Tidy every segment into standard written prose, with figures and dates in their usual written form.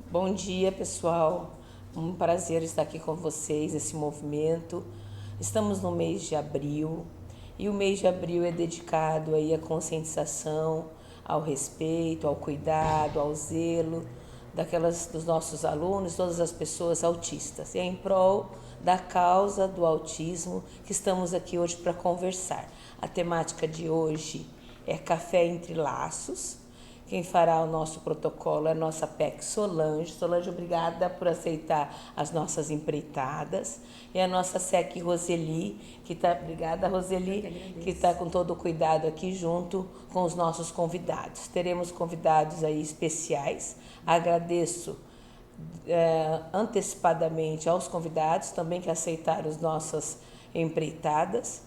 Bom dia, pessoal. Um prazer estar aqui com vocês nesse movimento. Estamos no mês de abril e o mês de abril é dedicado aí à conscientização, ao respeito, ao cuidado, ao zelo dos nossos alunos, todas as pessoas autistas. E é em prol da causa do autismo que estamos aqui hoje para conversar. A temática de hoje é Café entre Laços. Quem fará o nosso protocolo é a nossa PEC Solange. Solange, obrigada por aceitar as nossas empreitadas. E a nossa SEC Roseli, que está, obrigada Roseli, que está com todo o cuidado aqui junto com os nossos convidados. Teremos convidados aí especiais. Agradeço antecipadamente aos convidados também que aceitaram as nossas empreitadas.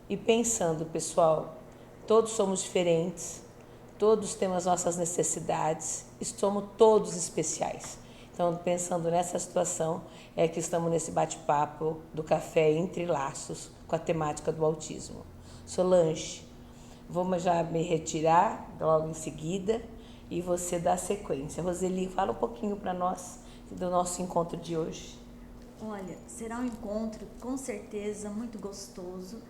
E pensando, pessoal, todos somos diferentes. Todos temos nossas necessidades e somos todos especiais. Então, pensando nessa situação, é que estamos nesse bate-papo do Café Entre Laços com a temática do autismo. Solange, vamos já me retirar logo em seguida e você dá sequência. Roseli, fala um pouquinho para nós do nosso encontro de hoje. Olha, será um encontro com certeza muito gostoso,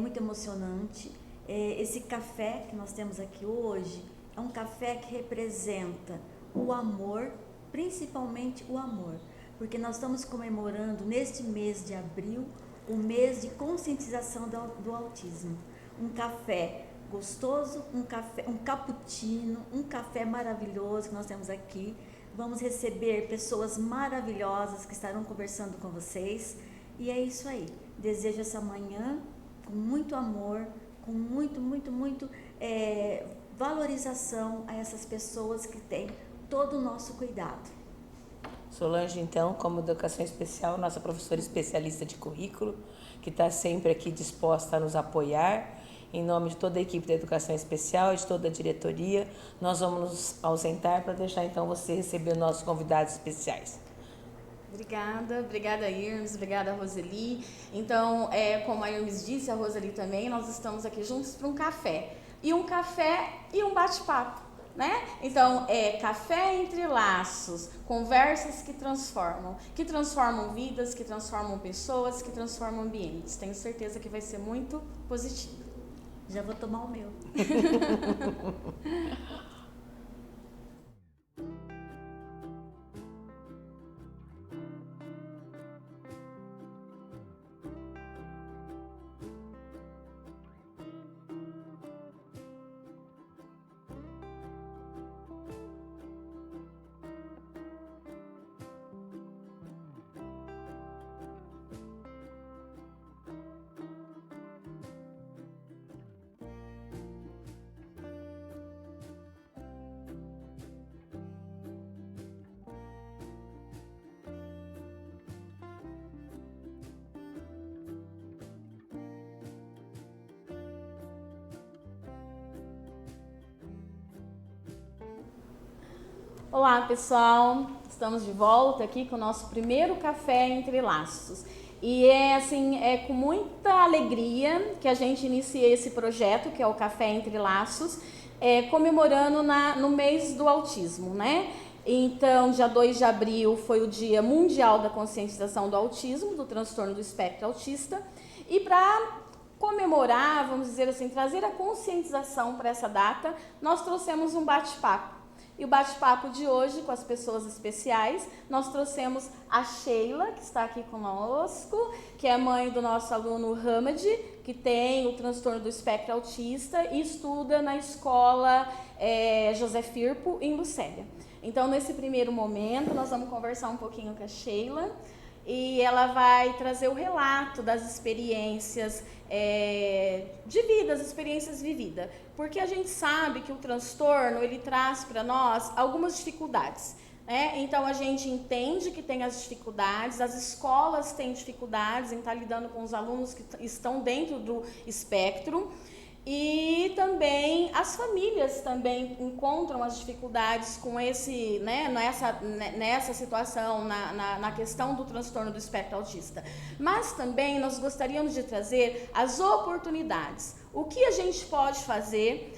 muito emocionante. Esse café que nós temos aqui hoje é um café que representa o amor, principalmente o amor, porque nós estamos comemorando neste mês de abril o mês de conscientização do autismo. Um café gostoso, um cappuccino, um café maravilhoso que nós temos aqui. Vamos receber pessoas maravilhosas que estarão conversando com vocês. E é isso aí. Desejo essa manhã com muito amor, com muito valorização a essas pessoas que têm todo o nosso cuidado. Solange, então, como educação especial, nossa professora especialista de currículo, que está sempre aqui disposta a nos apoiar. Em nome de toda a equipe da Educação Especial e de toda a diretoria, nós vamos nos ausentar para deixar então você receber nossos convidados especiais. Obrigada Irmes, obrigada Roseli. Então, como a Irmes disse, a Roseli também, nós estamos aqui juntos para um café e um bate-papo, né? Então, café entre laços, conversas que transformam vidas, que transformam pessoas, que transformam ambientes. Tenho certeza que vai ser muito positivo. Já vou tomar o meu. Olá pessoal, estamos de volta aqui com o nosso primeiro Café Entre Laços. E é com muita alegria que a gente inicia esse projeto, que é o Café Entre Laços, comemorando no mês do autismo, né? Então, dia 2 de abril foi o Dia Mundial da Conscientização do Autismo, do transtorno do espectro autista. E para comemorar, vamos dizer assim, trazer a conscientização para essa data, nós trouxemos um bate-papo. E o bate-papo de hoje, com as pessoas especiais, nós trouxemos a Sheila, que está aqui conosco, que é mãe do nosso aluno Hamad, que tem o transtorno do espectro autista e estuda na escola José Firpo, em Lucélia. Então, nesse primeiro momento, nós vamos conversar um pouquinho com a Sheila e ela vai trazer o relato das experiências de vida, as experiências vividas. Porque a gente sabe que o transtorno, ele traz para nós algumas dificuldades. Então, a gente entende que tem as dificuldades, as escolas têm dificuldades em estar lidando com os alunos que estão dentro do espectro. E também as famílias também encontram as dificuldades com nessa situação, na questão do transtorno do espectro autista. Mas também nós gostaríamos de trazer as oportunidades. O que a gente pode fazer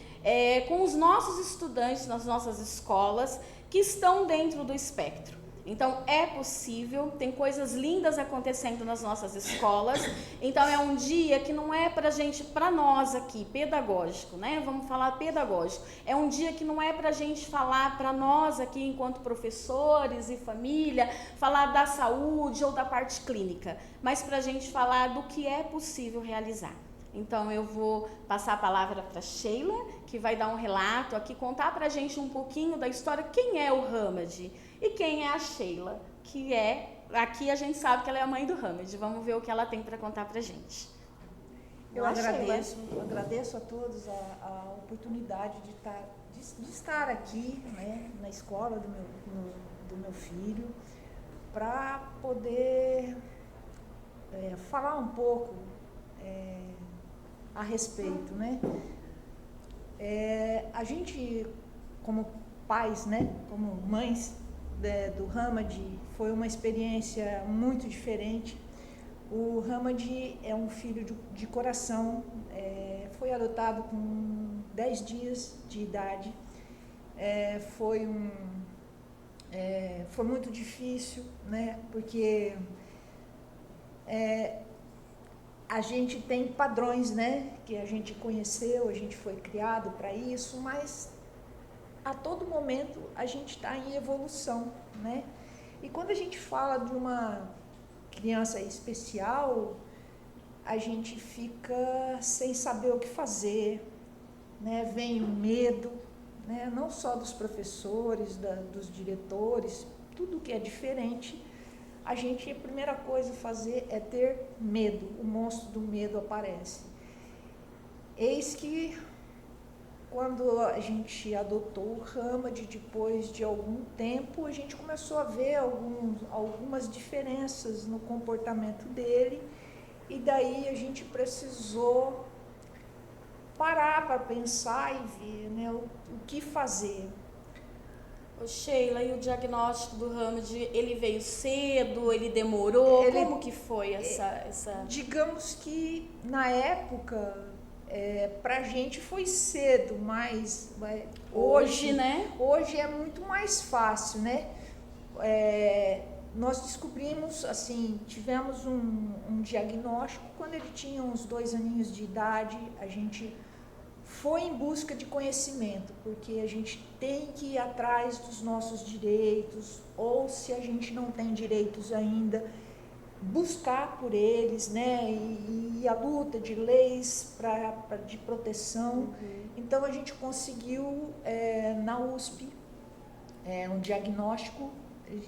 com os nossos estudantes nas nossas escolas que estão dentro do espectro. Então, é possível, tem coisas lindas acontecendo nas nossas escolas. Então, é um dia que não é para nós aqui, pedagógico, né? Vamos falar pedagógico. É um dia que não é para a gente falar para nós aqui, enquanto professores e família, falar da saúde ou da parte clínica, mas para a gente falar do que é possível realizar. Então, eu vou passar a palavra para a Sheila, que vai dar um relato aqui, contar para a gente um pouquinho da história, quem é o Hamad e quem é a Sheila, que aqui a gente sabe que ela é a mãe do Hamad. Vamos ver o que ela tem para contar para a gente. Eu agradeço a todos a oportunidade de estar aqui, né, na escola do meu filho, para poder falar um pouco a respeito, né? A gente, como pais, né, como mães do Hamad, foi uma experiência muito diferente. O Hamad é um filho de coração, foi adotado com 10 dias de idade. Foi muito difícil, né, porque a gente tem padrões, né, que a gente conheceu, a gente foi criado para isso, mas a todo momento a gente está em evolução, né? E quando a gente fala de uma criança especial, a gente fica sem saber o que fazer, né? Vem o medo, né? Não só dos professores, dos diretores, tudo que é diferente. A primeira coisa a fazer é ter medo, o monstro do medo aparece. Eis que, quando a gente adotou o Hamad, depois de algum tempo, a gente começou a ver algumas diferenças no comportamento dele, e daí a gente precisou parar para pensar e ver, né, o que fazer. Sheila, e o diagnóstico do Hamad, ele veio cedo, ele demorou? Como que foi essa... Digamos que na época, pra gente foi cedo, mas hoje, né? Hoje é muito mais fácil, né? Nós descobrimos, assim, tivemos um diagnóstico quando ele tinha uns 2 aninhos de idade. A gente foi em busca de conhecimento, porque a gente tem que ir atrás dos nossos direitos, ou se a gente não tem direitos ainda, buscar por eles, né, e a luta de leis de proteção. Uhum. Então a gente conseguiu na USP um diagnóstico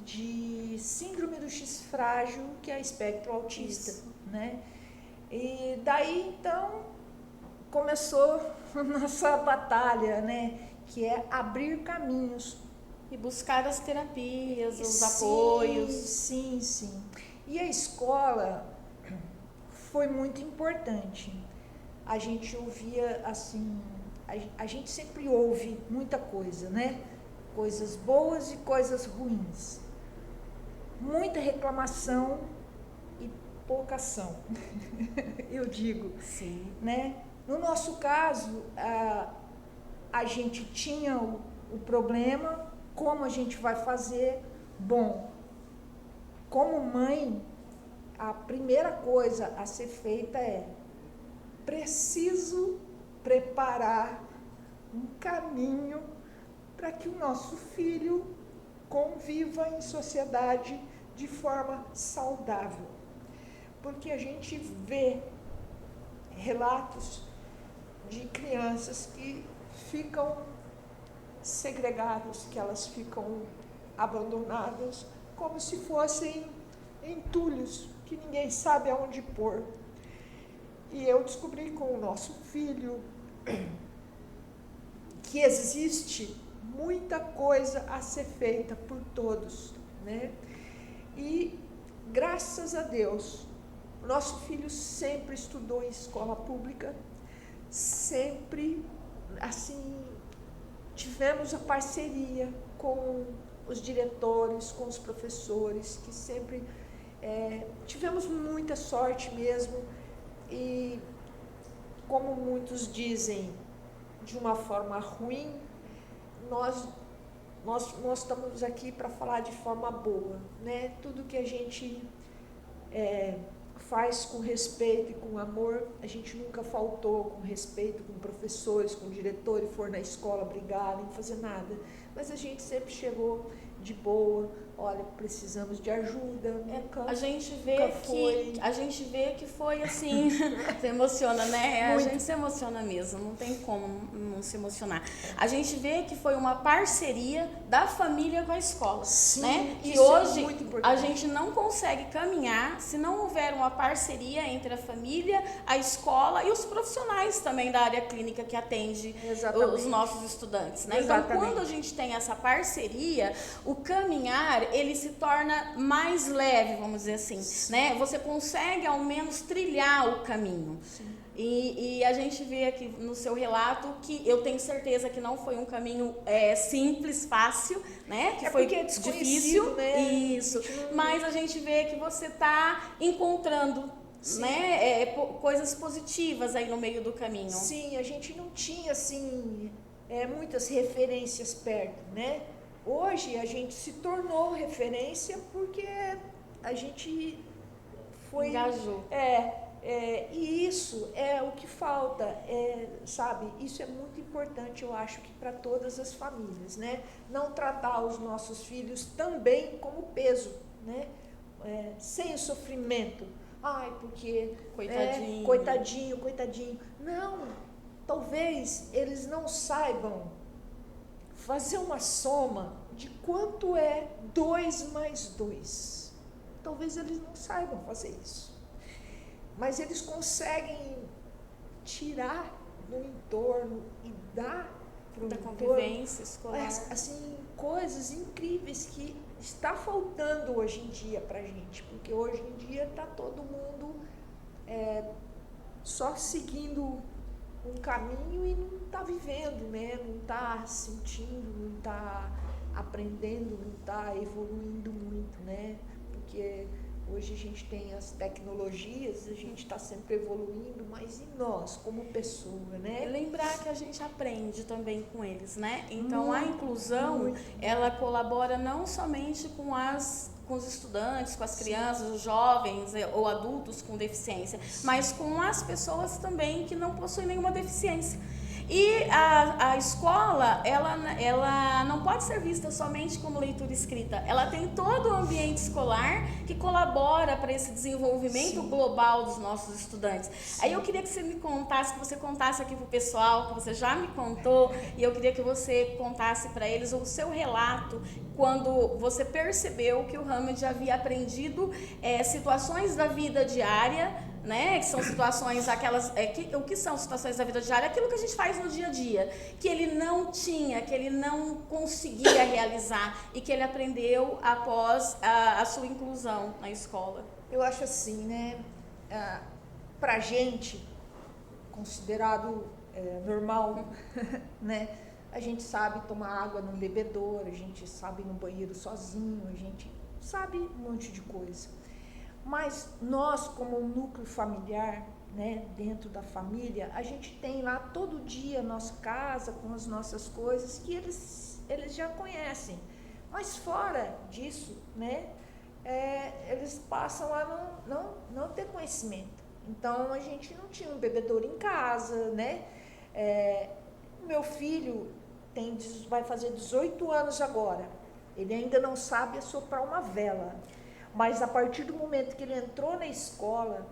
de síndrome do X frágil, que é espectro autista. Isso. Né? E daí então começou a nossa batalha, né, que é abrir caminhos e buscar as terapias, os apoios. Sim. E a escola foi muito importante. A gente ouvia, assim, a gente sempre ouve muita coisa, né? Coisas boas e coisas ruins. Muita reclamação e pouca ação, eu digo. Sim. Né? No nosso caso, a gente tinha o problema, como a gente vai fazer? Bom, como mãe, a primeira coisa a ser feita é: preciso preparar um caminho para que o nosso filho conviva em sociedade de forma saudável. Porque a gente vê relatos de crianças que ficam segregadas, que elas ficam abandonadas, como se fossem entulhos que ninguém sabe aonde pôr. E eu descobri com o nosso filho que existe muita coisa a ser feita por todos, né? E graças a Deus, o nosso filho sempre estudou em escola pública, sempre, assim, tivemos a parceria com os diretores, com os professores, que sempre tivemos muita sorte mesmo. E como muitos dizem, de uma forma ruim, nós estamos aqui para falar de forma boa, né? Tudo que a gente faz com respeito e com amor, a gente nunca faltou com respeito com professores, com diretores, for na escola brigar, nem fazer nada, mas a gente sempre chegou de boa. Olha, precisamos de ajuda, nunca. A gente vê que foi assim, se emociona, né? Muito. A gente se emociona mesmo, não tem como não se emocionar. A gente vê que foi uma parceria da família com a escola, Sim, né? E isso hoje é muito importante. a gente não consegue caminhar se não houver uma parceria entre a família, a escola e os profissionais também da área clínica que atende os nossos estudantes, né? Exatamente. Então, quando a gente tem essa parceria, o caminhar, ele se torna mais leve, vamos dizer assim, né? Você consegue ao menos trilhar o caminho. E a gente vê aqui no seu relato que eu tenho certeza que não foi um caminho simples, fácil, né? Que foi difícil, né? Isso. Mas a gente vê que você está encontrando, né? Coisas positivas aí no meio do caminho. Sim, a gente não tinha assim muitas referências perto, né? Hoje a gente se tornou referência porque a gente foi... Engajou. E isso é o que falta, sabe? Isso é muito importante, eu acho, que para todas as famílias, né? Não tratar os nossos filhos também como peso, né? Sem sofrimento. Ai, porque... Coitadinho. Coitadinho. Não, talvez eles não saibam fazer uma soma de quanto é 2 mais 2. Talvez eles não saibam fazer isso. Mas eles conseguem tirar do entorno e dar para o entorno convivência escolar. Assim, coisas incríveis que está faltando hoje em dia para a gente. Porque hoje em dia está todo mundo só seguindo um caminho e não está vivendo, né? Não está sentindo, não está aprendendo, não está evoluindo muito, né? Porque hoje a gente tem as tecnologias, a gente está sempre evoluindo, mas e nós, como pessoa, né? Lembrar que a gente aprende também com eles, né? Então, Muito, a inclusão, muito. ela colabora não somente com os estudantes, com as crianças, os jovens ou adultos com deficiência, mas com as pessoas também que não possuem nenhuma deficiência. E a escola, ela não pode ser vista somente como leitura escrita. Ela tem todo o ambiente escolar que colabora para esse desenvolvimento global dos nossos estudantes. Aí eu queria que você me contasse, que você contasse aqui para o pessoal, que você já me contou, e eu queria que você contasse para eles o seu relato quando você percebeu que o Hamed havia aprendido situações da vida diária, né, que são situações aquelas, o que são situações da vida diária? Aquilo que a gente faz no dia a dia, que ele não tinha, que ele não conseguia realizar e que ele aprendeu após a sua inclusão na escola. Eu acho assim, né, pra gente, considerado normal, né, a gente sabe tomar água num bebedouro, a gente sabe ir no banheiro sozinho, a gente sabe um monte de coisa. Mas nós, como um núcleo familiar, né, dentro da família, a gente tem lá todo dia a nossa casa com as nossas coisas que eles já conhecem. Mas fora disso, né, eles passam a não ter conhecimento. Então a gente não tinha um bebedouro em casa, né? Meu filho vai fazer 18 anos agora. Ele ainda não sabe assoprar uma vela. Mas a partir do momento que ele entrou na escola,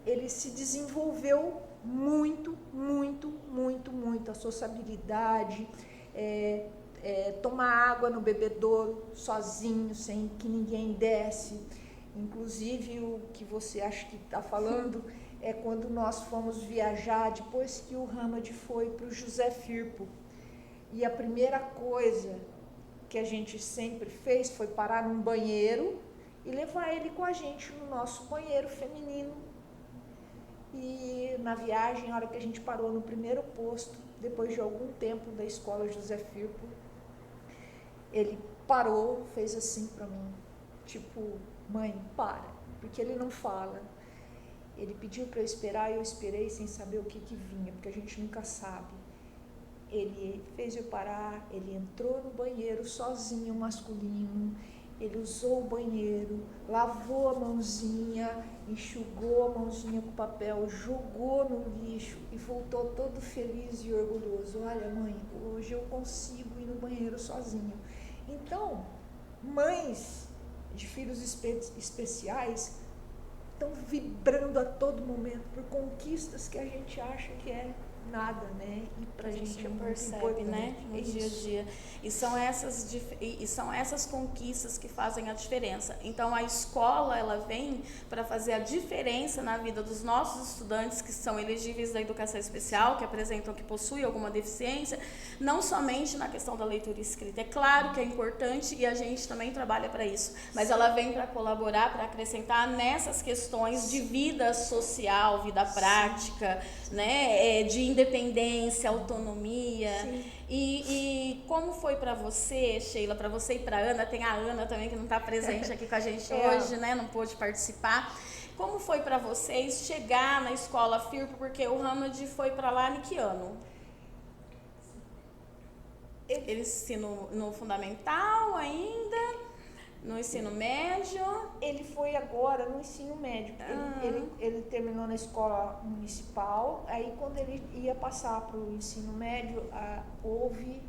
ele se desenvolveu muito, muito, muito, muito. A sociabilidade, tomar água no bebedouro sozinho, sem que ninguém desse. Inclusive, o que você acha que está falando é quando nós fomos viajar, depois que o Hamed foi para o José Firpo. E a primeira coisa que a gente sempre fez foi parar num banheiro e levar ele com a gente no nosso banheiro feminino. E na viagem, a hora que a gente parou no primeiro posto, depois de algum tempo da escola José Firpo, ele parou, fez assim para mim, tipo, mãe, para, porque ele não fala. Ele pediu para eu esperar e eu esperei sem saber o que vinha, porque a gente nunca sabe. ele fez eu parar, ele entrou no banheiro sozinho, masculino, ele usou o banheiro, lavou a mãozinha, enxugou a mãozinha com papel, jogou no lixo e voltou todo feliz e orgulhoso. Olha, mãe, hoje eu consigo ir no banheiro sozinho. Então, mães de filhos especiais estão vibrando a todo momento por conquistas que a gente acha que é nada, né? E pra gente é muito percebe, importante, né? No dia a dia. E são essas conquistas que fazem a diferença. Então a escola, ela vem para fazer a diferença na vida dos nossos estudantes que são elegíveis da educação especial, que apresentam que possuem alguma deficiência, não somente na questão da leitura e escrita. É claro que é importante e a gente também trabalha para isso, mas ela vem para colaborar, para acrescentar nessas questões de vida social, vida prática, né? De independência, autonomia. E como foi para você, Sheila, para você e para Ana? Tem a Ana também que não está presente aqui com a gente hoje, né? Não pôde participar. Como foi para vocês chegar na escola Firpo? Porque o Hamad foi para lá em que ano? Ele ensino no fundamental ainda? No ensino médio? Ele foi agora no ensino médio. Ele terminou na escola municipal. Aí quando ele ia passar para o ensino médio, houve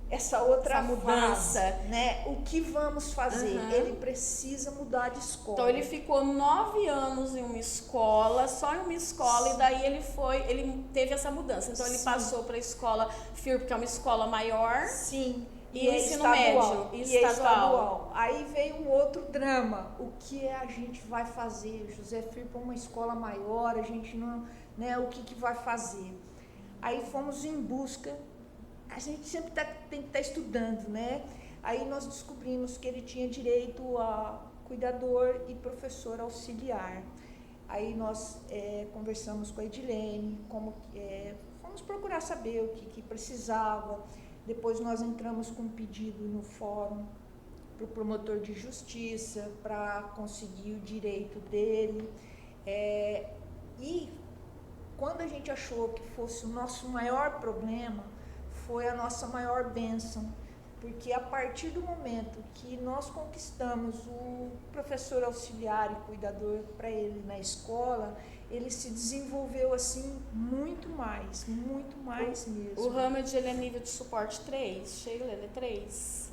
essa outra mudança, né? O que vamos fazer? Ele precisa mudar de escola. Então ele ficou 9 anos em uma escola, só em uma escola. Sim. E daí ele teve essa mudança. Então ele passou para a escola Firpo, que é uma escola maior. Sim. E ensino médio e estadual. Aí veio um outro drama. O que a gente vai fazer? José Firpo é uma escola maior, a gente não, né? O que vai fazer? Aí fomos em busca. A gente sempre tem que estar estudando, né? Aí nós descobrimos que ele tinha direito a cuidador e professor auxiliar. Aí nós conversamos com a Edilene, fomos procurar saber o que precisava. Depois nós entramos com um pedido no fórum para o promotor de justiça, para conseguir o direito dele. E quando a gente achou que fosse o nosso maior problema, foi a nossa maior bênção, porque a partir do momento que nós conquistamos o professor auxiliar e cuidador para ele na escola, ele se desenvolveu assim muito mais mesmo. O Hamad, ele é nível de suporte 3, Sheila, ele é 3?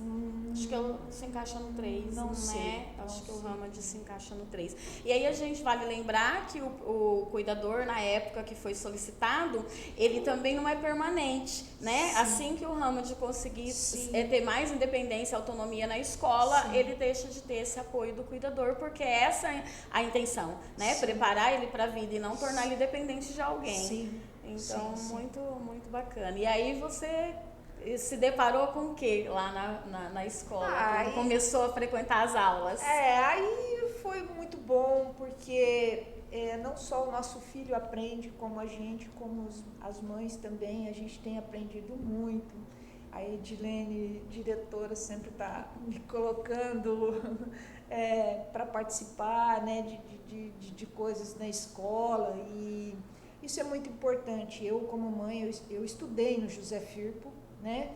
Acho que ele se encaixa no 3, não sei, né? Acho que o Hamad se encaixa no 3. E aí a gente vale lembrar que o cuidador, na época que foi solicitado, ele também não é permanente, né? Sim. Assim que o Hamad conseguir ter mais independência e autonomia na escola, ele deixa de ter esse apoio do cuidador, porque essa é a intenção, né? Preparar ele para a vida e não tornar ele dependente de alguém. Sim. Então, muito, muito bacana. E aí você se deparou com o que lá na escola? Quando começou a frequentar as aulas? Aí foi muito bom, porque não só o nosso filho aprende como a gente, como as mães também, a gente tem aprendido muito. A Edilene, diretora, sempre está me colocando para participar, né, de coisas na escola, e isso é muito importante. Eu, como mãe, eu estudei no José Firpo, né,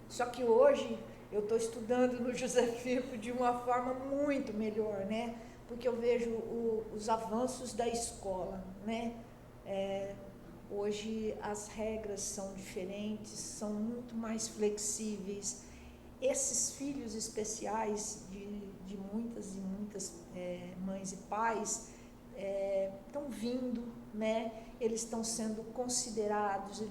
só que hoje eu estou estudando no José Firpo de uma forma muito melhor, né, porque eu vejo os avanços da escola, né. Hoje as regras são diferentes, são muito mais flexíveis. Esses filhos especiais de muitas e muitas mães e pais estão vindo, né? Eles estão sendo considerados,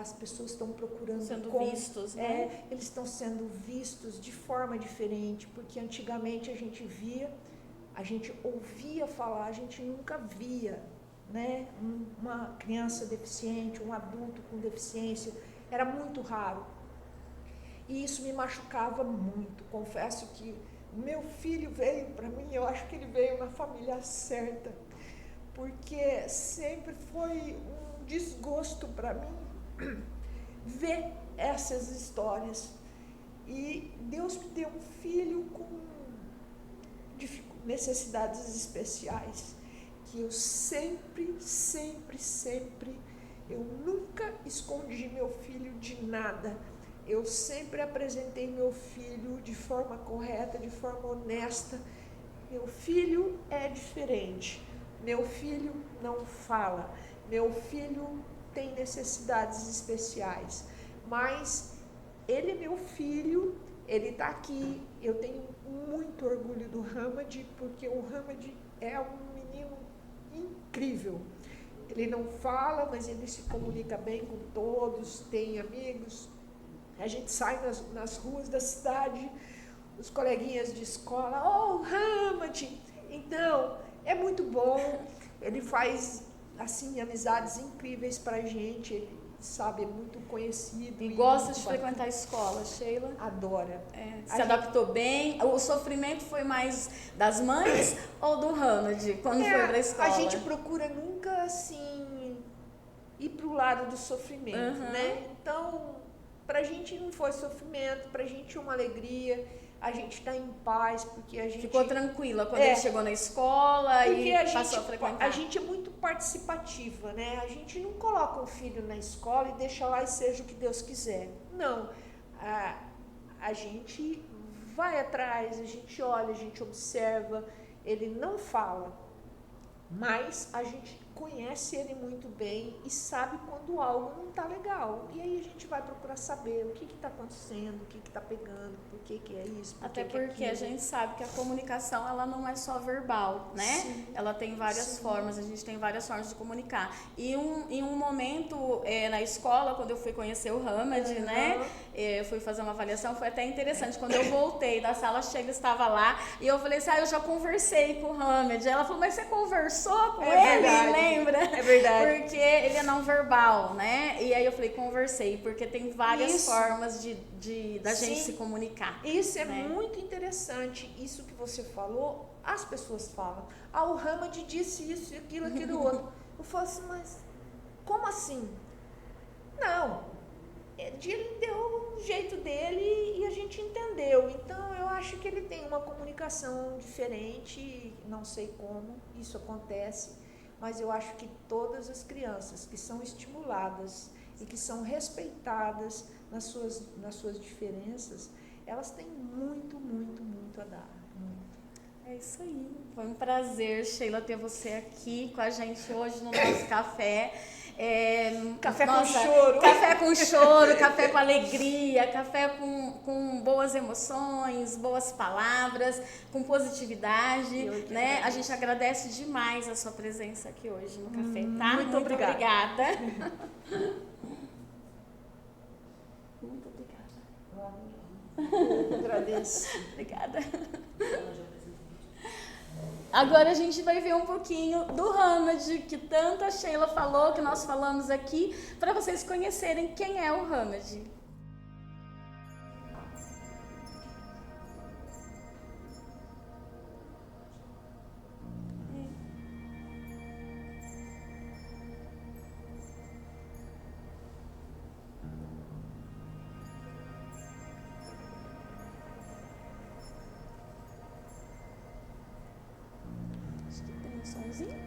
as pessoas estão procurando sendo vistos, né? Eles estão sendo vistos de forma diferente, porque antigamente a gente ouvia falar, a gente nunca via, né? Uma criança deficiente, um adulto com deficiência, era muito raro. E isso me machucava muito. Confesso que meu filho veio para mim, eu acho que ele veio na família certa, porque sempre foi um desgosto para mim ver essas histórias. E Deus me deu um filho com necessidades especiais, que eu sempre Eu nunca escondi meu filho de nada. Eu sempre apresentei meu filho de forma correta, de forma honesta. Meu filho é diferente. Meu filho não fala. Meu filho tem necessidades especiais. Mas ele é meu filho, ele está aqui. Eu tenho muito orgulho do Hamad, porque o Hamad é um menino incrível. Ele não fala, mas ele se comunica bem com todos, tem amigos. A gente sai nas ruas da cidade, os coleguinhas de escola, oh, Hamad! Então, é muito bom. Ele faz, assim, amizades incríveis pra gente. Ele, sabe, é muito conhecido. E gosta de frequentar a escola, Sheila? Adora. Se adaptou bem? O sofrimento foi mais das mães ou do Hamad quando foi pra escola? A gente procura nunca, assim, ir pro lado do sofrimento, né? Então, pra gente não foi sofrimento, pra gente é uma alegria. A gente está em paz, porque a gente... Ficou tranquila quando ele chegou na escola e passou a frequentar. A gente é muito participativa, né? A gente não coloca um filho na escola e deixa lá e seja o que Deus quiser. Não. A gente vai atrás, a gente olha, a gente observa. Ele não fala, mas a gente conhece ele muito bem e sabe quando algo não está legal. E aí a gente vai procurar saber o que está acontecendo, o que está pegando, por que é isso, por Até que é porque aquilo. a gente sabe que a comunicação ela não é só verbal, né? Sim. Ela tem várias formas, a gente tem várias formas de comunicar. E em um momento na escola, quando eu fui conhecer o Hamad, né? Eu fui fazer uma avaliação, foi até interessante. Quando eu voltei da sala, Sheila estava lá e eu falei assim, eu já conversei com o Hamad. Ela falou, mas você conversou com ele? Verdade. Lembra? É verdade. Porque ele é não verbal, né? E aí eu falei, conversei, porque tem várias formas da gente se comunicar. Isso é muito interessante. Isso que você falou, as pessoas falam. O Hamad disse isso, aquilo outro. Eu falo assim, mas como assim? Não. Ele deu um jeito dele e a gente entendeu. Então, eu acho que ele tem uma comunicação diferente, não sei como isso acontece. Mas eu acho que todas as crianças que são estimuladas e que são respeitadas nas suas diferenças, elas têm muito, muito, muito a dar. Muito. É isso aí. Foi um prazer, Sheila, ter você aqui com a gente hoje no nosso café. Café com choro. Café com choro, café com alegria, café com boas emoções, boas palavras, com positividade, né? A gente agradece demais a sua presença aqui hoje no café, tá? Muito obrigada. Muito obrigada. Eu agradeço. Obrigada. Agora a gente vai ver um pouquinho do Hamad, que tanto a Sheila falou, que nós falamos aqui, para vocês conhecerem quem é o Hamad. Acho que tem um somzinho.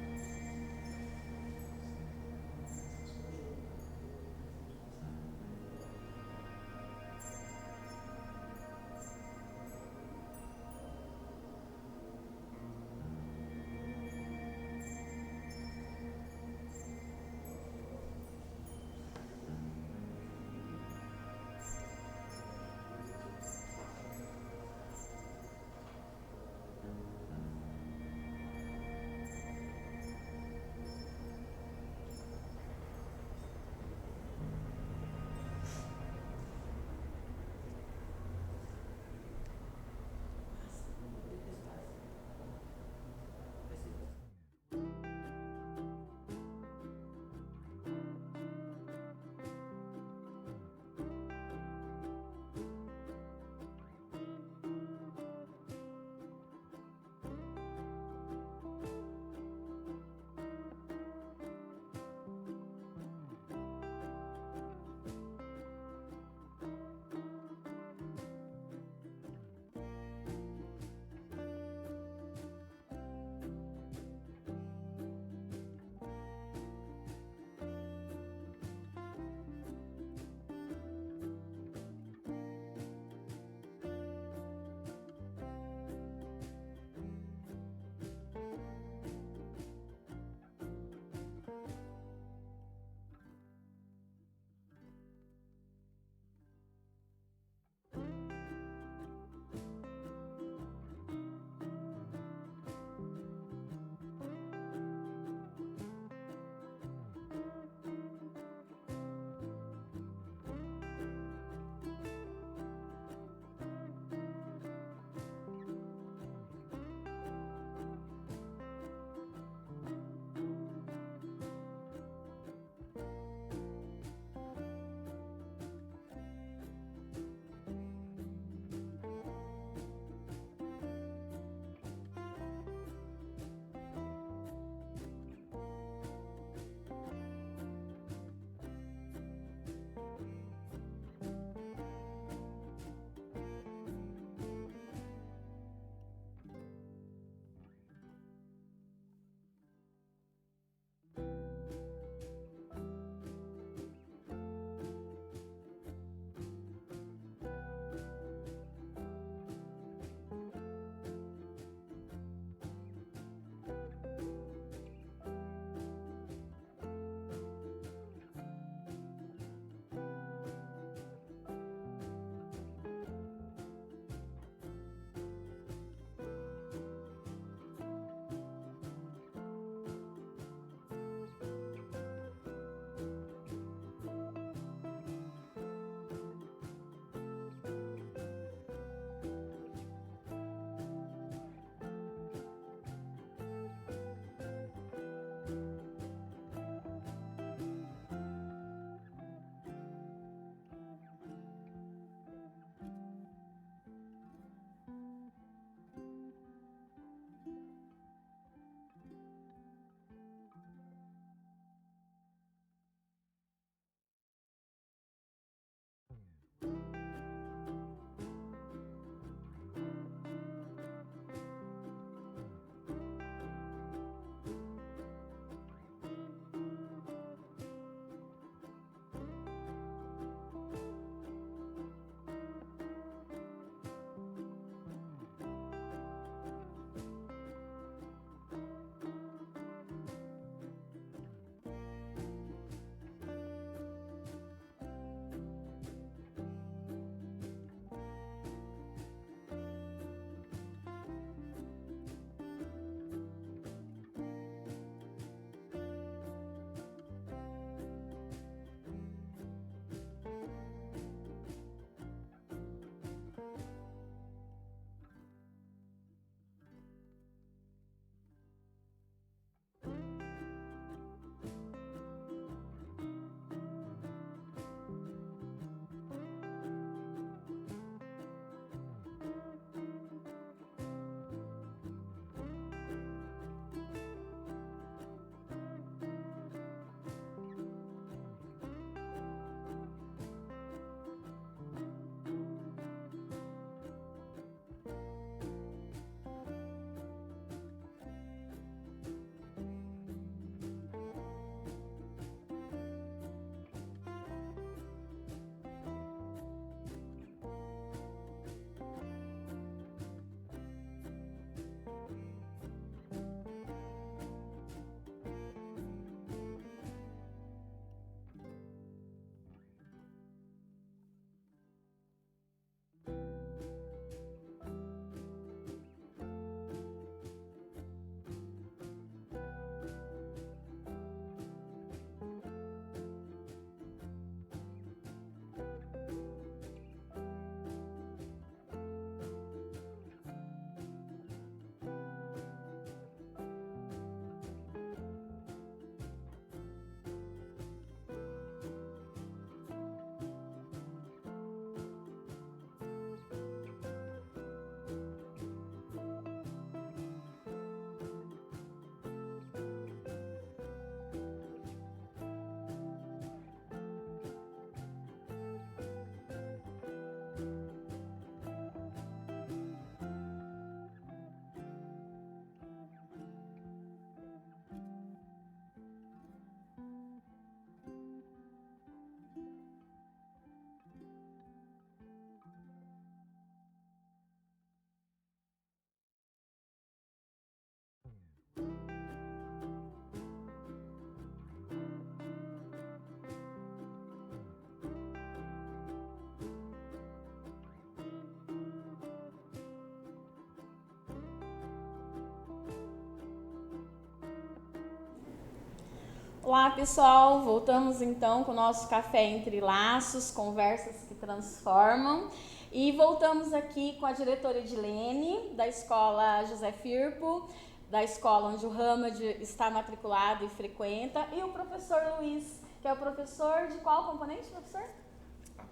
Olá pessoal, voltamos então com o nosso Café Entre Laços, conversas que transformam. E voltamos aqui com a diretora Edilene, da Escola José Firpo, da escola onde o Hamad está matriculado e frequenta, e o professor Luiz, que é o professor de qual componente, professor?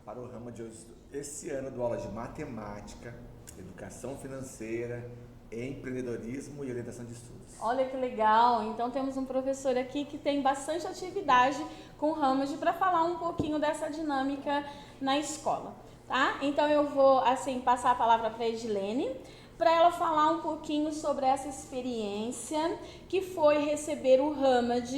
Para o Hamad, esse ano dou aula de matemática, educação financeira, empreendedorismo e orientação de estudos. Olha que legal, então temos um professor aqui que tem bastante atividade com o Hamad para falar um pouquinho dessa dinâmica na escola, tá? Então eu vou assim passar a palavra para a Edilene, para ela falar um pouquinho sobre essa experiência que foi receber o Hamad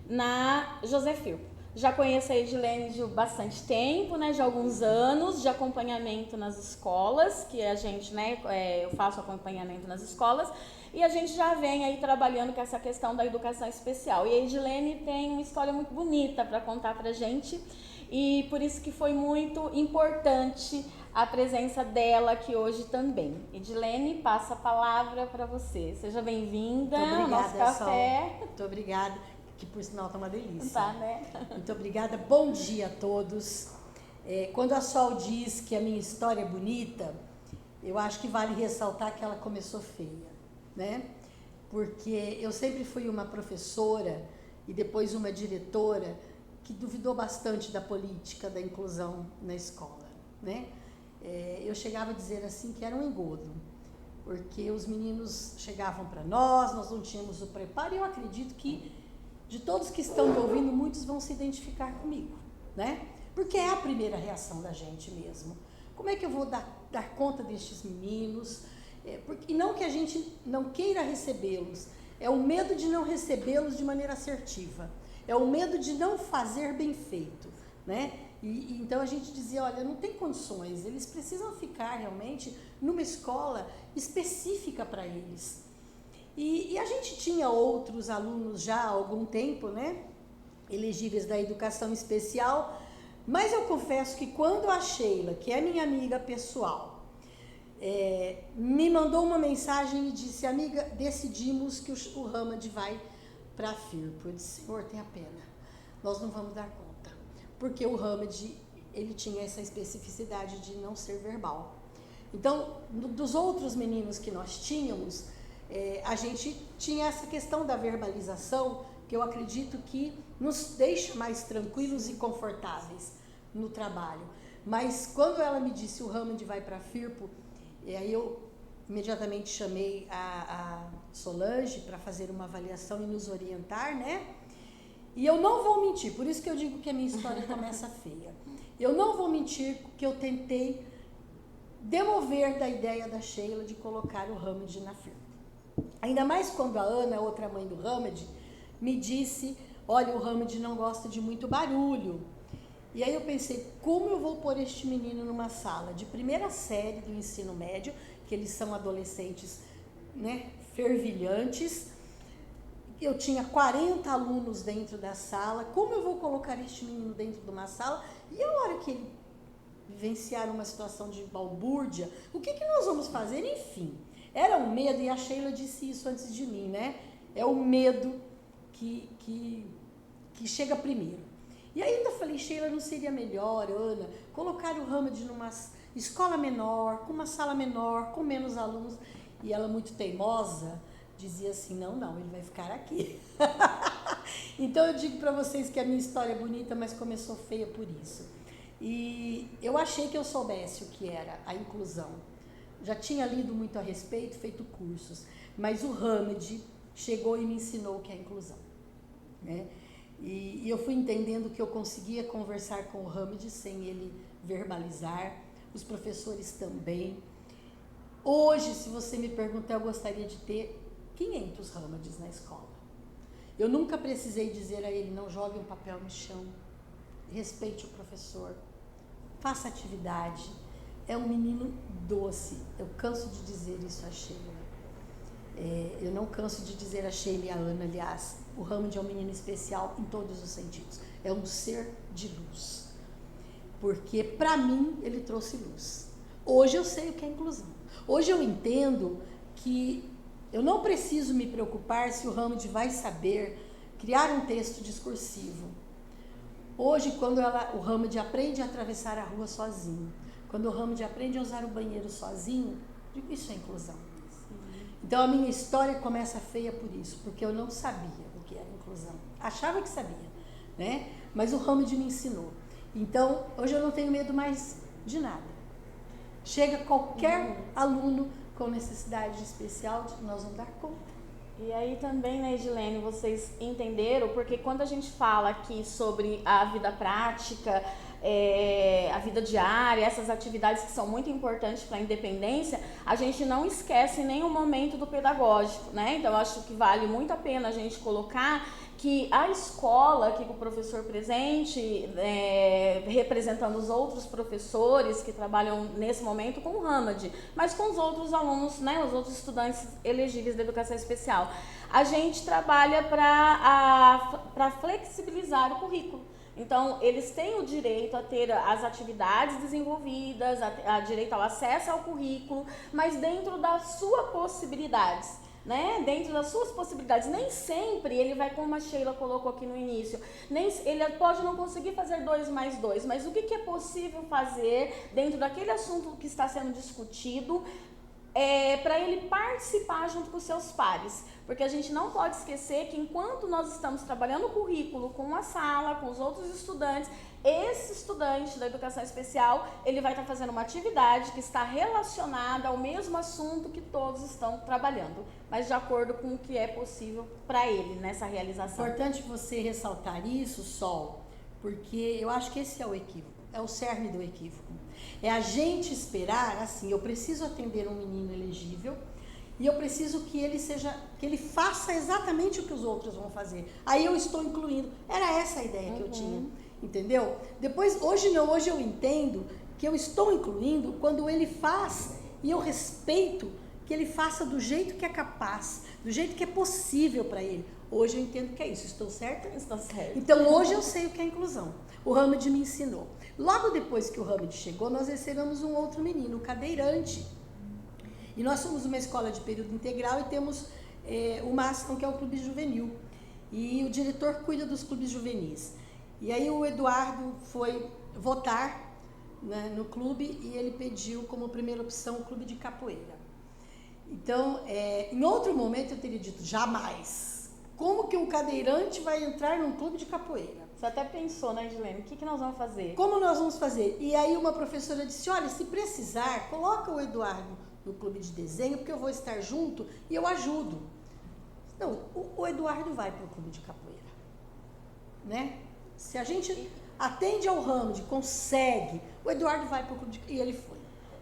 na José Firpo. Já conheço a Edilene de bastante tempo, né, de alguns anos de acompanhamento nas escolas, que a gente, né, eu faço acompanhamento nas escolas, e a gente já vem aí trabalhando com essa questão da educação especial. E a Edilene tem uma história muito bonita para contar pra gente, e por isso que foi muito importante a presença dela aqui hoje também. Edilene, passa a palavra para você. Seja bem-vinda ao nosso café. Muito obrigada. Que por sinal tá uma delícia. Tá, né? Muito obrigada, bom dia a todos. Quando a Sol diz que a minha história é bonita, eu acho que vale ressaltar que ela começou feia, né? Porque eu sempre fui uma professora e depois uma diretora que duvidou bastante da política da inclusão na escola, né? Eu chegava a dizer assim que era um engodo, porque os meninos chegavam para nós não tínhamos o preparo, e eu acredito que de todos que estão me ouvindo, muitos vão se identificar comigo, né? Porque é a primeira reação da gente mesmo. Como é que eu vou dar conta destes meninos? E não que a gente não queira recebê-los, é o medo de não recebê-los de maneira assertiva, é o medo de não fazer bem feito, né? E então a gente dizia, olha, não tem condições, eles precisam ficar realmente numa escola específica para eles. E a gente tinha outros alunos já há algum tempo, né, elegíveis da educação especial, mas eu confesso que quando a Sheila, que é minha amiga pessoal, me mandou uma mensagem e disse, amiga, decidimos que o Hamad vai para a Firpo. Eu disse, Senhor, tenha pena, nós não vamos dar conta, porque o Hamad, ele tinha essa especificidade de não ser verbal. Então, dos outros meninos que nós tínhamos, a gente tinha essa questão da verbalização, que eu acredito que nos deixa mais tranquilos e confortáveis no trabalho. Mas quando ela me disse o Hamad vai para a Firpo, aí eu imediatamente chamei a Solange para fazer uma avaliação e nos orientar, né? E eu não vou mentir, por isso que eu digo que a minha história começa feia. Eu não vou mentir que eu tentei demover da ideia da Sheila de colocar o Hamad na Firpo. Ainda mais quando a Ana, outra mãe do Hamad, me disse, olha, o Hamad não gosta de muito barulho. E aí eu pensei, como eu vou pôr este menino numa sala de primeira série do ensino médio, que eles são adolescentes, né, fervilhantes. Eu tinha 40 alunos dentro da sala, como eu vou colocar este menino dentro de uma sala? E a hora que ele vivenciar uma situação de balbúrdia, o que nós vamos fazer? Enfim, era um medo, e a Sheila disse isso antes de mim, né? É o medo que chega primeiro. E ainda falei, Sheila, não seria melhor, Ana, colocar o Hamad numa escola menor, com uma sala menor, com menos alunos? E ela, muito teimosa, dizia assim, não, ele vai ficar aqui. Então eu digo para vocês que a minha história é bonita, mas começou feia por isso. E eu achei que eu soubesse o que era a inclusão. Já tinha lido muito a respeito, feito cursos, mas o Hamad chegou e me ensinou o que é inclusão, né? E eu fui entendendo que eu conseguia conversar com o Hamad sem ele verbalizar, os professores também. Hoje, se você me perguntar, eu gostaria de ter 500 Hamads na escola. Eu nunca precisei dizer a ele, não jogue um papel no chão, respeite o professor, faça atividade. É um menino doce, eu canso de dizer isso a Sheila. Eu não canso de dizer a Sheila e a Ana, aliás, o Hammond é um menino especial em todos os sentidos. É um ser de luz. Porque, para mim, ele trouxe luz. Hoje eu sei o que é inclusão. Hoje eu entendo que eu não preciso me preocupar se o Hammond vai saber criar um texto discursivo. Hoje, quando o Hammond aprende a atravessar a rua sozinho, quando o Hammond aprende a usar o banheiro sozinho, digo, isso é inclusão. Então a minha história começa feia por isso, porque eu não sabia o que era inclusão. Achava que sabia, né? Mas o Hammond me ensinou. Então, hoje eu não tenho medo mais de nada. Chega qualquer aluno com necessidade especial, nós vamos dar conta. E aí também, né, Edilene, vocês entenderam, porque quando a gente fala aqui sobre a vida prática, a vida diária, essas atividades que são muito importantes para a independência, a gente não esquece em nenhum momento do pedagógico, né? Então, eu acho que vale muito a pena a gente colocar que a escola, aqui com o professor presente, representando os outros professores que trabalham nesse momento com o Hammond, mas com os outros alunos, né, os outros estudantes elegíveis da educação especial, a gente trabalha para flexibilizar o currículo. Então, eles têm o direito a ter as atividades desenvolvidas, a direito ao acesso ao currículo, mas dentro das suas possibilidades, né? Dentro das suas possibilidades. Nem sempre ele vai, como a Sheila colocou aqui no início, ele pode não conseguir fazer 2 mais 2, mas o que é possível fazer dentro daquele assunto que está sendo discutido, para ele participar junto com os seus pares. Porque a gente não pode esquecer que enquanto nós estamos trabalhando o currículo com a sala, com os outros estudantes, esse estudante da educação especial, ele vai estar fazendo uma atividade que está relacionada ao mesmo assunto que todos estão trabalhando, mas de acordo com o que é possível para ele nessa realização. Importante você ressaltar isso, Sol, porque eu acho que esse é o equívoco, é o cerne do equívoco. É a gente esperar, assim, eu preciso atender um menino elegível e eu preciso que ele faça exatamente o que os outros vão fazer. Aí eu estou incluindo. Era essa a ideia que eu tinha, entendeu? Depois, hoje não, hoje eu entendo que eu estou incluindo quando ele faz e eu respeito que ele faça do jeito que é capaz, do jeito que é possível para ele. Hoje eu entendo que é isso. Estou certa? Está certo. Então, hoje eu sei o que é inclusão. O Hammond me ensinou. Logo depois que o Hammond chegou, nós recebemos um outro menino, o cadeirante. E nós somos uma escola de período integral e temos uma ação que é o Clube Juvenil. E o diretor cuida dos clubes juvenis. E aí o Eduardo foi votar, né, no clube e ele pediu como primeira opção o clube de capoeira. Então, em outro momento eu teria dito, jamais. Como que um cadeirante vai entrar num clube de capoeira? Você até pensou, né, Edilene? O que nós vamos fazer? Como nós vamos fazer? E aí uma professora disse, olha, se precisar, coloca o Eduardo no clube de desenho, porque eu vou estar junto e eu ajudo. Não, o Eduardo vai para o clube de capoeira, né? Se a gente atende ao Hammond, consegue, o Eduardo vai para o clube de capoeira. E ele foi.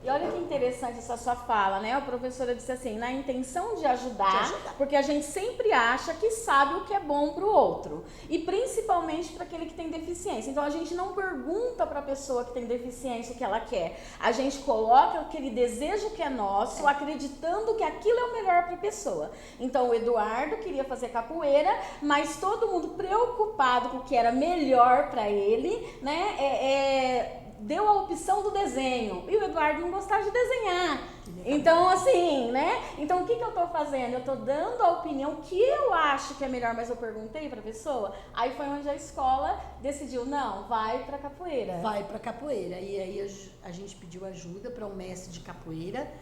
E olha que interessante essa sua fala, né? A professora disse assim, na intenção de ajudar, porque a gente sempre acha que sabe o que é bom para o outro. E principalmente para aquele que tem deficiência. Então, a gente não pergunta para a pessoa que tem deficiência o que ela quer. A gente coloca aquele desejo que é nosso, acreditando que aquilo é o melhor para a pessoa. Então, o Eduardo queria fazer capoeira, mas todo mundo preocupado com o que era melhor para ele, né? Deu a opção do desenho, e o Eduardo não gostava de desenhar. Então, assim, né? Então, o que eu estou fazendo? Eu estou dando a opinião que eu acho que é melhor, mas eu perguntei para a pessoa. Aí foi onde a escola decidiu, não, vai para capoeira. Vai para capoeira. E aí a gente pediu ajuda para um mestre de capoeira,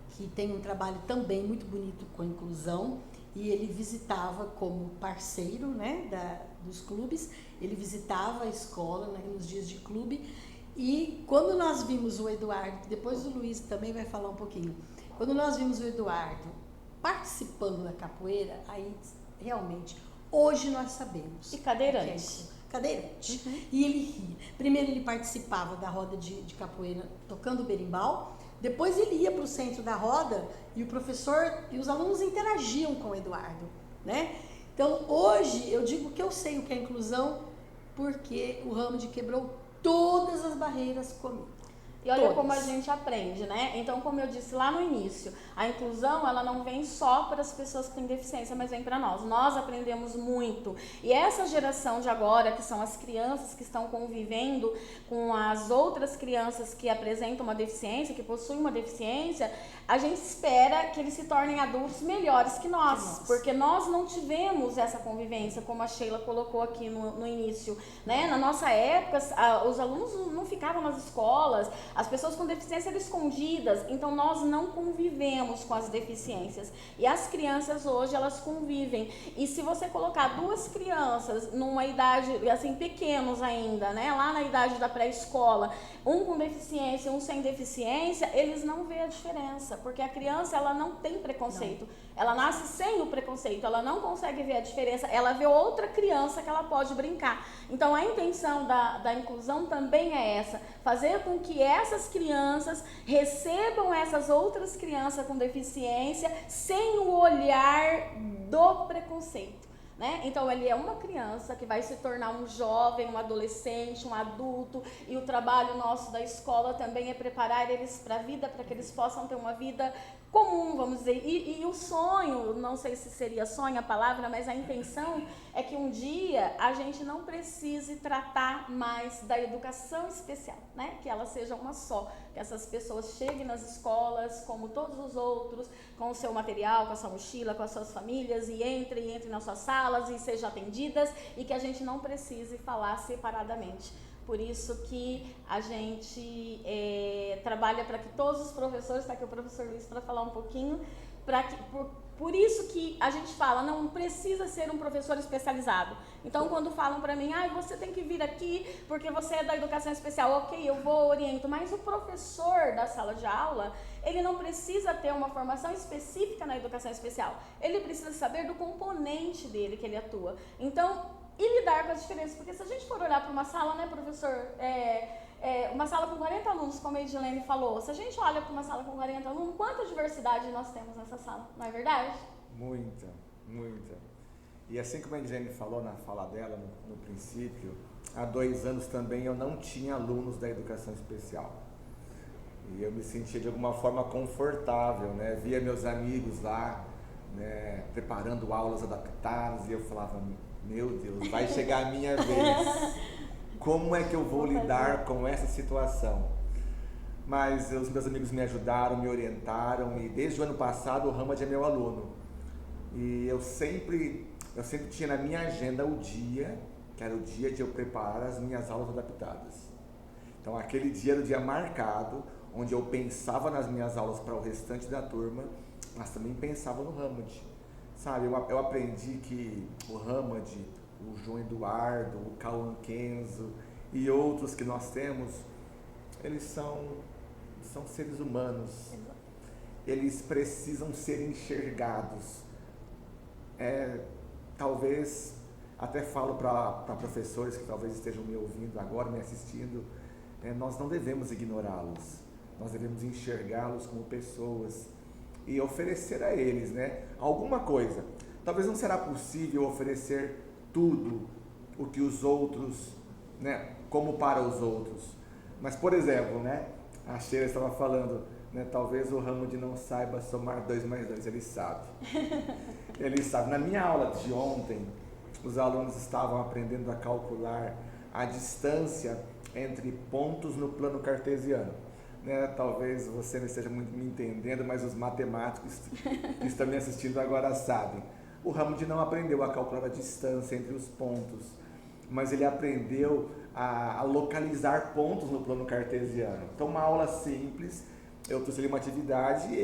que tem um trabalho também muito bonito com a inclusão, e ele visitava como parceiro, né, dos clubes, ele visitava a escola, né, nos dias de clube. E quando nós vimos o Eduardo, depois o Luiz também vai falar um pouquinho, quando nós vimos o Eduardo participando da capoeira, aí realmente, hoje nós sabemos. E cadeirante. Cadeirante. E ele ria. Primeiro ele participava da roda de capoeira tocando berimbau, depois ele ia para o centro da roda e o professor e os alunos interagiam com o Eduardo, né? Então hoje eu digo que eu sei o que é inclusão porque o Hammond quebrou todas as barreiras comigo. E olha Todas. como a gente aprende, né? Então, como eu disse lá no início, a inclusão, ela não vem só para as pessoas que têm deficiência, mas vem para nós. Nós aprendemos muito. E essa geração de agora, que são as crianças que estão convivendo com as outras crianças que apresentam uma deficiência, que possuem uma deficiência, a gente espera que eles se tornem adultos melhores que nós, porque nós não tivemos essa convivência, como a Sheila colocou aqui no início, né? Na nossa época, os alunos não ficavam nas escolas, as pessoas com deficiência eram escondidas, então nós não convivemos com as deficiências. E as crianças hoje, elas convivem. E se você colocar duas crianças numa idade, assim, pequenos ainda, né? Lá na idade da pré-escola, um com deficiência e um sem deficiência, eles não vê a diferença, porque a criança, ela não tem preconceito. Não. Ela nasce sem o preconceito, ela não consegue ver a diferença, ela vê outra criança que ela pode brincar. Então, a intenção da inclusão também é essa, fazer com que essas crianças recebam essas outras crianças com deficiência sem o olhar do preconceito. Né? Então, ele é uma criança que vai se tornar um jovem, um adolescente, um adulto, e o trabalho nosso da escola também é preparar eles para a vida, para que eles possam ter uma vida comum, vamos dizer. E o sonho, não sei se seria sonho a palavra, mas a intenção é que um dia a gente não precise tratar mais da educação especial, né? Que ela seja uma só, que essas pessoas cheguem nas escolas como todos os outros, com o seu material, com a sua mochila, com as suas famílias, e entrem nas suas salas e sejam atendidas, e que a gente não precise falar separadamente. Por isso que a gente trabalha para que todos os professores, está aqui o professor Luiz para falar um pouquinho, por isso que a gente fala, não precisa ser um professor especializado. Então, quando falam para mim, você tem que vir aqui porque você é da educação especial, ok, eu vou oriento, mas o professor da sala de aula, ele não precisa ter uma formação específica na educação especial, ele precisa saber do componente dele que ele atua. Então, e lidar com as diferenças, porque se a gente for olhar para uma sala, né, professor, uma sala com 40 alunos, como a Edilene falou, se a gente olha para uma sala com 40 alunos, quanta diversidade nós temos nessa sala, não é verdade? Muita, muita. E assim como a Edilene falou na fala dela, no princípio, há 2 anos também eu não tinha alunos da educação especial. E eu me sentia de alguma forma confortável, né? Via meus amigos lá, né, preparando aulas adaptadas, e eu falava, meu Deus, vai chegar a minha vez. Como é que eu vou lidar com essa situação? Mas os meus amigos me ajudaram, me orientaram, e desde o ano passado o Hamad é meu aluno. E eu sempre tinha na minha agenda o dia, que era o dia de eu preparar as minhas aulas adaptadas. Então aquele dia era o dia marcado, onde eu pensava nas minhas aulas para o restante da turma, mas também pensava no Hamad. Sabe, eu aprendi que o Hamad, o João Eduardo, o Cauã Kenzo e outros que nós temos, eles são seres humanos. Eles precisam ser enxergados. Talvez, até falo para professores que talvez estejam me ouvindo agora, me assistindo, nós não devemos ignorá-los. Nós devemos enxergá-los como pessoas e oferecer a eles, né, alguma coisa. Talvez não será possível oferecer tudo o que os outros, né, como para os outros. Mas, por exemplo, né, a Sheila estava falando, né, talvez o Hamad não saiba somar 2 mais 2, ele sabe. Ele sabe. Na minha aula de ontem, os alunos estavam aprendendo a calcular a distância entre pontos no plano cartesiano. Né, talvez você não esteja muito me entendendo, mas os matemáticos que estão me assistindo agora sabem. O Hamad não aprendeu a calcular a distância entre os pontos, mas ele aprendeu a localizar pontos no plano cartesiano. Então, uma aula simples, eu trouxe ele uma atividade e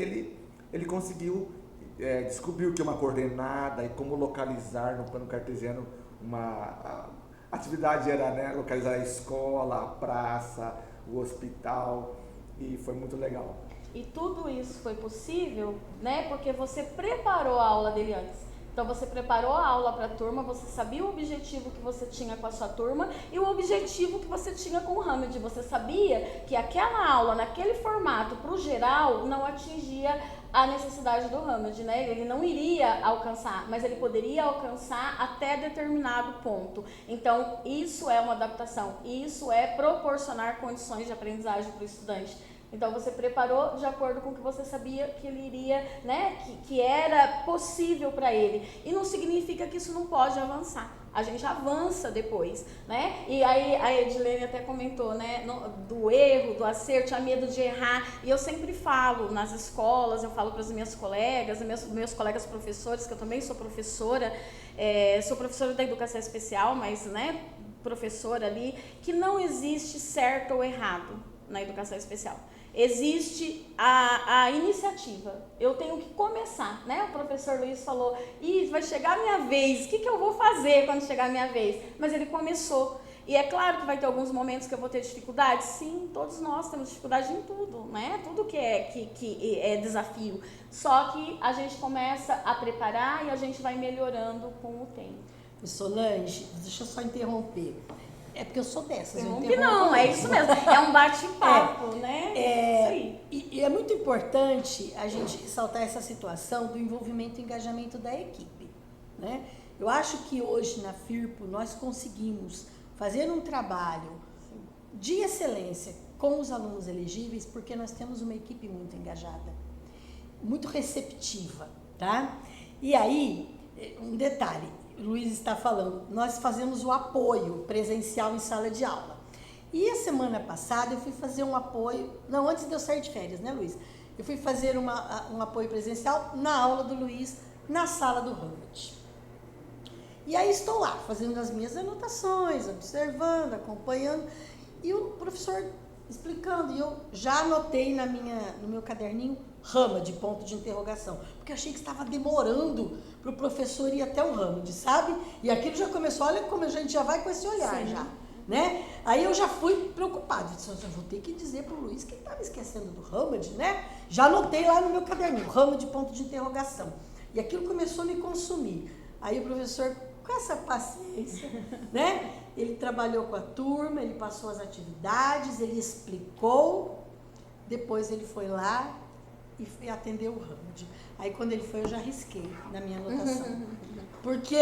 ele conseguiu descobrir o que é uma coordenada e como localizar no plano cartesiano a atividade era, né, localizar a escola, a praça, o hospital. E foi muito legal. E tudo isso foi possível, né, porque você preparou a aula dele antes. Então você preparou a aula para a turma, você sabia o objetivo que você tinha com a sua turma e o objetivo que você tinha com o Hamad. Você sabia que aquela aula, naquele formato, para o geral, não atingia a necessidade do Hamad, né? Ele não iria alcançar, mas ele poderia alcançar até determinado ponto. Então, isso é uma adaptação, isso é proporcionar condições de aprendizagem para o estudante. Então, você preparou de acordo com o que você sabia que ele iria, né? Que era possível para ele. E não significa que isso não pode avançar. A gente avança depois, né? E aí a Edilene até comentou, né? Do erro, do acerto, tinha medo de errar. E eu sempre falo nas escolas, eu falo para as minhas colegas, meus colegas professores, que eu também sou professora da educação especial, mas, né? Professora ali, que não existe certo ou errado na educação especial. Existe a iniciativa, eu tenho que começar, né? O professor Luiz falou, vai chegar a minha vez, o que eu vou fazer quando chegar a minha vez? Mas ele começou, e é claro que vai ter alguns momentos que eu vou ter dificuldade, sim, todos nós temos dificuldade em tudo, né? Tudo que é desafio, só que a gente começa a preparar e a gente vai melhorando com o tempo. Solange, deixa eu só interromper. É porque eu sou dessas. Não, é isso mesmo. É um bate-papo, né? Isso aí. E é muito importante a gente ressaltar essa situação do envolvimento e engajamento da equipe, né? Eu acho que hoje na FIRPO nós conseguimos fazer um trabalho de excelência com os alunos elegíveis porque nós temos uma equipe muito engajada, muito receptiva, tá? E aí, um detalhe, o Luiz está falando, nós fazemos o apoio presencial em sala de aula. E a semana passada eu fui fazer um apoio, não, antes de eu sair de férias, né, Luiz? Eu fui fazer um apoio presencial na aula do Luiz, na sala do Hamad. E aí estou lá, fazendo as minhas anotações, observando, acompanhando, e o professor explicando, e eu já anotei no meu caderninho Hamad, ponto de interrogação, porque eu achei que estava demorando para o professor ir até o Hamad, sabe? E aquilo já começou, olha como a gente já vai com esse olhar. Sim. Já, né? Aí eu já fui preocupada, disse, eu vou ter que dizer para o Luiz que ele estava esquecendo do Hamad, né? Já anotei lá no meu caderninho, Hamad, ponto de interrogação. E aquilo começou a me consumir. Aí o professor, com essa paciência, né? Ele trabalhou com a turma, ele passou as atividades, ele explicou, depois ele foi lá e atendeu o Hamad. Aí quando ele foi, eu já risquei na minha anotação. Porque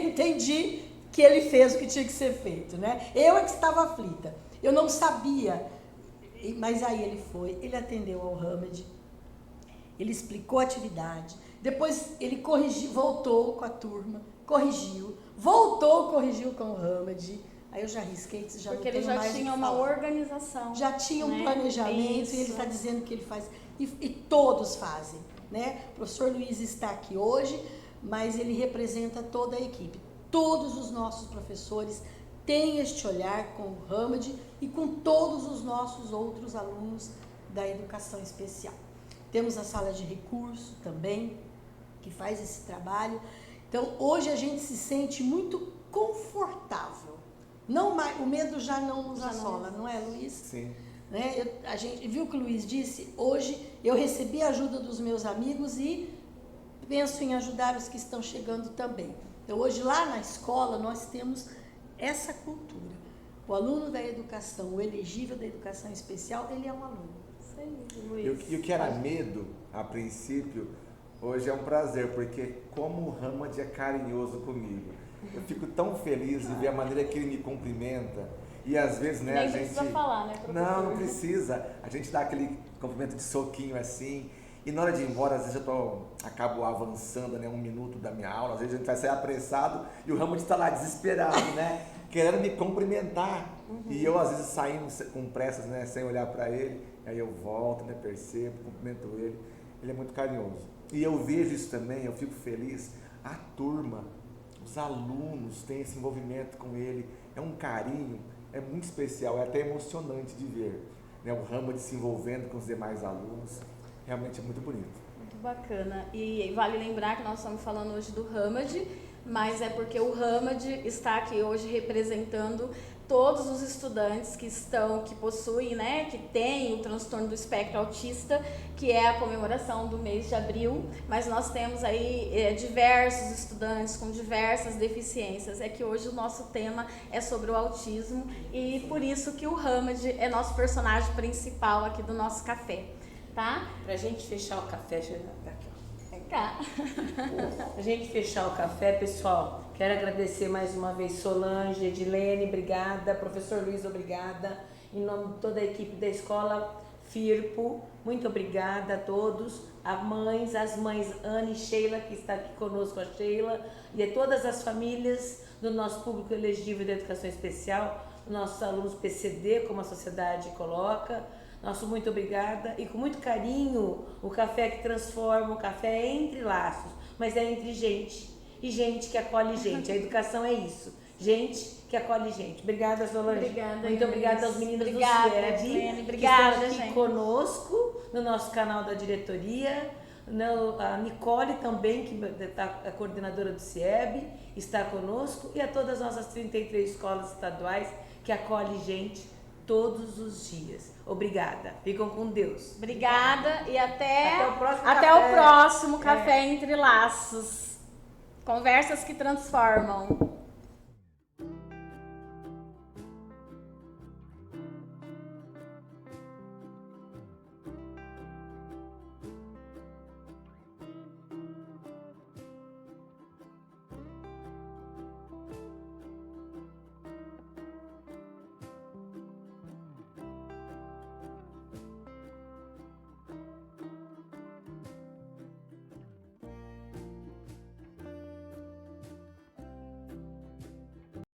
entendi que ele fez o que tinha que ser feito, né? Eu é que estava aflita. Eu não sabia, mas aí ele foi, ele atendeu ao Hamad, ele explicou a atividade, depois ele corrigiu, voltou com a turma, corrigiu, corrigiu com o Hamad. Aí eu já risquei, já porque ele já tinha uma organização. Já tinha um planejamento. Isso. E ele está dizendo que ele faz. E todos fazem, né? O professor Luiz está aqui hoje, mas ele representa toda a equipe. Todos os nossos professores têm este olhar com o Hamad e com todos os nossos outros alunos da educação especial. Temos a sala de recurso também, que faz esse trabalho. Então, hoje a gente se sente muito confortável. Não mais, o medo já não nos assola, não é, Luiz? Sim. Né? A gente viu o que o Luiz disse, hoje eu recebi a ajuda dos meus amigos e penso em ajudar os que estão chegando também. Então hoje lá na escola nós temos essa cultura. O aluno da educação, o elegível da educação especial, ele é um aluno. E o que era medo, a princípio, hoje é um prazer, porque como o Hamad é carinhoso comigo. Eu fico tão feliz de ver a maneira que ele me cumprimenta. E às vezes, né, nem a gente... precisa falar, né, professor? Não precisa. A gente dá aquele cumprimento de soquinho assim. E na hora de ir embora, às vezes acabo avançando, né, 1 minuto da minha aula. Às vezes a gente vai sair apressado e o Hamad está lá desesperado, né, querendo me cumprimentar. E eu, às vezes, saindo com pressas, né, sem olhar para ele. Aí eu volto, né, percebo, cumprimento ele. Ele é muito carinhoso. E eu vejo isso também, eu fico feliz. A turma, os alunos têm esse envolvimento com ele. É um carinho, é muito especial, é até emocionante de ver, né, o Hamad se envolvendo com os demais alunos. Realmente é muito bonito. Muito bacana. E vale lembrar que nós estamos falando hoje do Hamad, mas é porque o Hamad está aqui hoje representando todos os estudantes que possuem, né, que têm o transtorno do espectro autista, que é a comemoração do mês de abril, mas nós temos aí diversos estudantes com diversas deficiências. É que hoje o nosso tema é sobre o autismo e por isso que o Hamad é nosso personagem principal aqui do nosso café. tá? Pra gente fechar o café, deixa eu dar aqui, ó. Vem cá. Pra gente fechar o café, pessoal, quero agradecer mais uma vez Solange, Edilene, obrigada, professor Luiz, obrigada, em nome de toda a equipe da escola Firpo, muito obrigada a todos, as mães Ana e Sheila, que está aqui conosco, a Sheila, e a todas as famílias do nosso público elegível da educação especial, nossos alunos PCD, como a sociedade coloca. Nosso muito obrigada e com muito carinho, o café que transforma, o café é entre laços, mas é entre gente e gente que acolhe gente. A educação é isso, gente que acolhe gente. Obrigada, Solange. Obrigada, muito obrigada aos meninos obrigada, do SIEB Edilene. que Obrigada, estão aqui gente. conosco no nosso canal da diretoria. A Nicole também, que é a coordenadora do SIEB, está conosco, e a todas as nossas 33 escolas estaduais que acolhem gente todos os dias. Obrigada. Ficam com Deus. Obrigada e até o próximo até café. o próximo Café Entre Laços. Conversas que transformam.